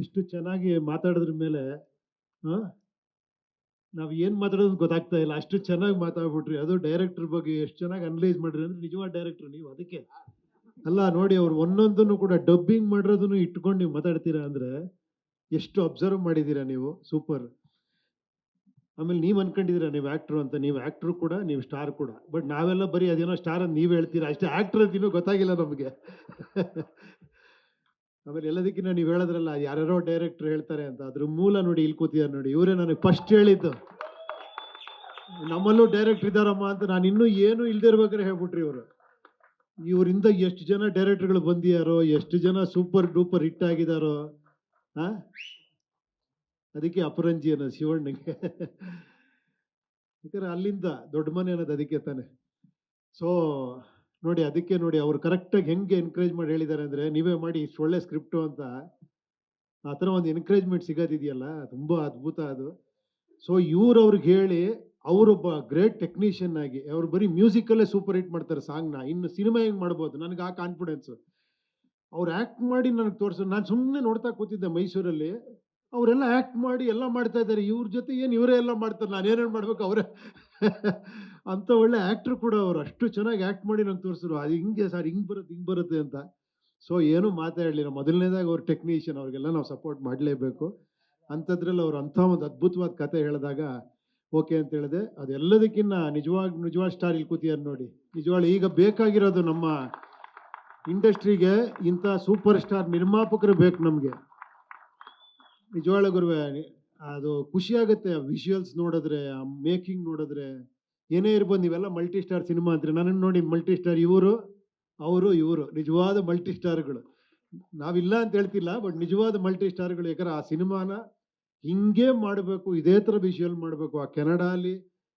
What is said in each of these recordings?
ಎಷ್ಟು ಚೆನ್ನಾಗಿ ಮಾತಾಡೋದ್ರ ಮೇಲೆ ಆ, ನಾವ್ ಏನ್ ಮಾತಾಡೋದು ಗೊತ್ತಾಗ್ತಾ ಇಲ್ಲ. ಅಷ್ಟು ಚೆನ್ನಾಗಿ ಮಾತಾಡ್ಬಿಟ್ರಿ. ಅದು ಡೈರೆಕ್ಟರ್ ಬಗ್ಗೆ ಎಷ್ಟು ಚೆನ್ನಾಗಿ ಅನಲೈಸ್ ಮಾಡ್ರಿ ಅಂದ್ರೆ ನಿಜವಾದ ಡೈರೆಕ್ಟರ್ ನೀವು. ಅದಕ್ಕೆ ಅಲ್ಲ ನೋಡಿ, ಅವ್ರು ಒಂದೊಂದನ್ನು ಕೂಡ ಡಬ್ಬಿಂಗ್ ಮಾಡಿರೋದನ್ನು ಇಟ್ಕೊಂಡು ನೀವು ಮಾತಾಡ್ತೀರಾ ಅಂದ್ರೆ ಎಷ್ಟು ಅಬ್ಸರ್ವ್ ಮಾಡಿದೀರಾ ನೀವು. ಸೂಪರ್. ಆಮೇಲೆ ನೀವ್ ಅನ್ಕೊಂಡಿದೀರಾ ನೀವು ಆಕ್ಟರ್ ಅಂತ. ನೀವು ಆಕ್ಟರ್ ಕೂಡ, ನೀವು ಸ್ಟಾರ್ ಕೂಡ. ಬಟ್ ನಾವೆಲ್ಲ ಬರೀ ಅದೇನೋ ಸ್ಟಾರ್ ಅಂತ ನೀವ್ ಹೇಳ್ತೀರಾ ಅಷ್ಟೇ, ಆಕ್ಟರ್ ಅಂತ ಇನ್ನೂ ಗೊತ್ತಾಗಿಲ್ಲ ನಮಗೆ. ಆಮೇಲೆ ಎಲ್ಲದಕ್ಕಿಂತ ನೀವು ಹೇಳೋದ್ರಲ್ಲ ಯಾರ್ಯಾರೋ ಡೈರೆಕ್ಟರ್ ಹೇಳ್ತಾರೆ ಅಂತ, ಅದ್ರ ಮೂಲ ನೋಡಿ ಇಲ್ಲಿ ಕೂತಿದ್ದಾರೆ ನೋಡಿ. ಇವರೇ ನನಗೆ ಫಸ್ಟ್ ಹೇಳಿದ್ದು ನಮ್ಮಲ್ಲೂ ಡೈರೆಕ್ಟರ್ ಇದ್ದಾರಮ್ಮ ಅಂತ. ನಾನು ಇನ್ನೂ ಏನು ಇಲ್ದೇ ಇರ್ಬೇಕಾದ್ರೆ ಹೇಳ್ಬಿಟ್ರಿ ಇವರು. ಇವರಿಂದ ಎಷ್ಟು ಜನ ಡೈರೆಕ್ಟರ್ಗಳು ಬಂದಿಯಾರೋ, ಎಷ್ಟು ಜನ ಸೂಪರ್ ಡೂಪರ್ ಹಿಟ್ ಆಗಿದಾರೋ. ಆ ಅದಕ್ಕೆ ಅಪರಂಜಿ ಅನ್ನೋದು ಶಿವಣ್ಣಗೆ. ಯಾಕಂದ್ರೆ ಅಲ್ಲಿಂದ ದೊಡ್ಡ ಮನೆ ಅನ್ನೋದು ಅದಕ್ಕೆ ತಾನೆ. ಸೊ ನೋಡಿ, ಅದಕ್ಕೆ ನೋಡಿ ಅವ್ರು ಕರೆಕ್ಟಾಗಿ ಹೆಂಗೆ ಎನ್ಕರೇಜ್ ಮಾಡಿ ಹೇಳಿದ್ದಾರೆ ಅಂದ್ರೆ, ನೀವೇ ಮಾಡಿ ಇಷ್ಟು ಒಳ್ಳೆ ಸ್ಕ್ರಿಪ್ಟು ಅಂತ. ಆ ಥರ ಒಂದು ಎನ್ಕರೇಜ್ಮೆಂಟ್ ಸಿಗೋದಿದೆಯಲ್ಲ, ತುಂಬಾ ಅದ್ಭುತ ಅದು. ಸೊ ಅವ್ರಿಗೆ ಹೇಳಿ, ಅವರೊಬ್ಬ ಗ್ರೇಟ್ ಟೆಕ್ನಿಷಿಯನ್ ಆಗಿ ಅವ್ರು ಬರೀ ಮ್ಯೂಸಿಕಲ್ಲೇ ಸೂಪರ್ ಹಿಟ್ ಮಾಡ್ತಾರೆ ಸಾಂಗ್ನ. ಇನ್ನು ಸಿನಿಮಾ ಹೆಂಗ್ ಮಾಡ್ಬೋದು, ನನಗೆ ಆ ಕಾನ್ಫಿಡೆನ್ಸ್. ಅವ್ರು ಆಕ್ಟ್ ಮಾಡಿ ನನಗೆ ತೋರಿಸೋ. ನಾನು ಸುಮ್ಮನೆ ನೋಡ್ತಾ ಕೂತಿದ್ದೆ ಮೈಸೂರಲ್ಲಿ. ಅವರೆಲ್ಲ ಆಕ್ಟ್ ಮಾಡಿ ಎಲ್ಲ ಮಾಡ್ತಾ ಇದ್ದಾರೆ. ಇವ್ರ ಜೊತೆ ಏನು ಇವರೇ ಎಲ್ಲ ಮಾಡ್ತಾರೆ, ನಾನು ಏನೇನು ಮಾಡ್ಬೇಕು ಅವರೇ. ಅಂತ ಒಳ್ಳೆ ಆಕ್ಟರ್ ಕೂಡ ಅವರು. ಅಷ್ಟು ಚೆನ್ನಾಗಿ ಆಕ್ಟ್ ಮಾಡಿ ನಂಗೆ ತೋರಿಸಿದ್ರು. ಅದು ಹಿಂಗೆ ಸರ್, ಹಿಂಗೆ ಬರುತ್ತೆ ಅಂತ. ಸೊ ಏನು ಮಾತಾಡಲಿಲ್ಲ. ಮೊದಲನೇದಾಗಿ ಅವ್ರ ಟೆಕ್ನಿಷಿಯನ್, ಅವ್ರಿಗೆಲ್ಲ ನಾವು ಸಪೋರ್ಟ್ ಮಾಡಲೇಬೇಕು. ಅಂಥದ್ರಲ್ಲಿ ಅವ್ರು ಅಂಥ ಒಂದು ಅದ್ಭುತವಾದ ಕತೆ ಹೇಳಿದಾಗ ಓಕೆ ಅಂತ ಹೇಳಿದೆ. ಅದೆಲ್ಲದಕ್ಕಿಂತ ನಿಜವಾದ ಸ್ಟಾರ್ ಇಲ್ಲಿ ಕೂತಿಯಾರ ನೋಡಿ. ನಿಜವಾಗ್ಲೂ ಈಗ ಬೇಕಾಗಿರೋದು ನಮ್ಮ ಇಂಡಸ್ಟ್ರಿಗೆ ಇಂಥ ಸೂಪರ್ ಸ್ಟಾರ್ ನಿರ್ಮಾಪಕರು ಬೇಕು ನಮಗೆ. ನಿಜವಾಗ್ಲೂ ಗುರುವೆ, ಅದು ಖುಷಿ ಆಗುತ್ತೆ ವಿಜುವಲ್ಸ್ ನೋಡಿದ್ರೆ, ಮೇಕಿಂಗ್ ನೋಡಿದ್ರೆ. ಏನೇ ಇರ್ಬೋದು, ನೀವೆಲ್ಲ ಮಲ್ಟಿ ಸ್ಟಾರ್ ಸಿನಿಮಾ ಅಂತೀರಿ. ನನ್ನನ್ನು ನೋಡಿ ಮಲ್ಟಿ ಸ್ಟಾರ್ ಇವರು ನಿಜವಾದ ಮಲ್ಟಿ ಸ್ಟಾರ್ಗಳು. ನಾವಿಲ್ಲ ಅಂತ ಹೇಳ್ತಿಲ್ಲ, ಬಟ್ ನಿಜವಾದ ಮಲ್ಟಿ ಸ್ಟಾರ್ಗಳು. ಯಾಕಂದ್ರೆ ಆ ಸಿನಿಮಾನ ಹಿಂಗೆ ಮಾಡಬೇಕು, ಇದೇ ಥರ ವಿಜುವಲ್ ಮಾಡಬೇಕು. ಆ ಕೆನಡಾಲಿ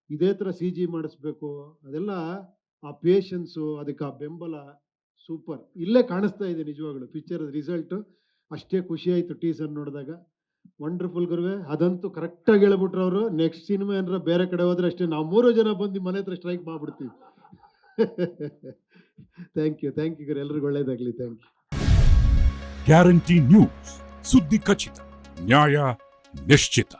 ಇದೇ ಥರ CG ಮಾಡಿಸ್ಬೇಕು. ಅದೆಲ್ಲ ಆ ಪೇಷನ್ಸು, ಅದಕ್ಕೆ ಆ ಬೆಂಬಲ ಸೂಪರ್ ಇಲ್ಲೇ ಕಾಣಿಸ್ತಾ ಇದೆ. ನಿಜವಾಗ್ಲು ಪಿಕ್ಚರ್ ರಿಸಲ್ಟು ಅಷ್ಟೇ ಖುಷಿ ಆಯಿತು ಟೀಸರ್ ನೋಡಿದಾಗ. ವಂಡರ್ಫುಲ್ ಗುರುವೆ. ಅದಂತೂ ಕರೆಕ್ಟಾಗಿ ಹೇಳ್ಬಿಟ್ರು ಅವರು. ನೆಕ್ಸ್ಟ್ ಸಿನಿಮಾ ಏನಾರ ಬೇರೆ ಕಡೆ ಹೋದ್ರೆ ಅಷ್ಟೇ, ನಾವು 3 ಜನ ಬಂದು ಮನೆ ಹತ್ರ ಸ್ಟ್ರೈಕ್ ಮಾಡ್ಬಿಡ್ತೀವಿ. ಥ್ಯಾಂಕ್ ಯು ಗುರು. ಎಲ್ರಿಗೂ ಒಳ್ಳೇದಾಗಲಿ. Thank you. ಗ್ಯಾರಂಟಿ ನ್ಯೂಸ್, ಸುದ್ದಿ ಖಚಿತ, ನ್ಯಾಯ ನಿಶ್ಚಿತ.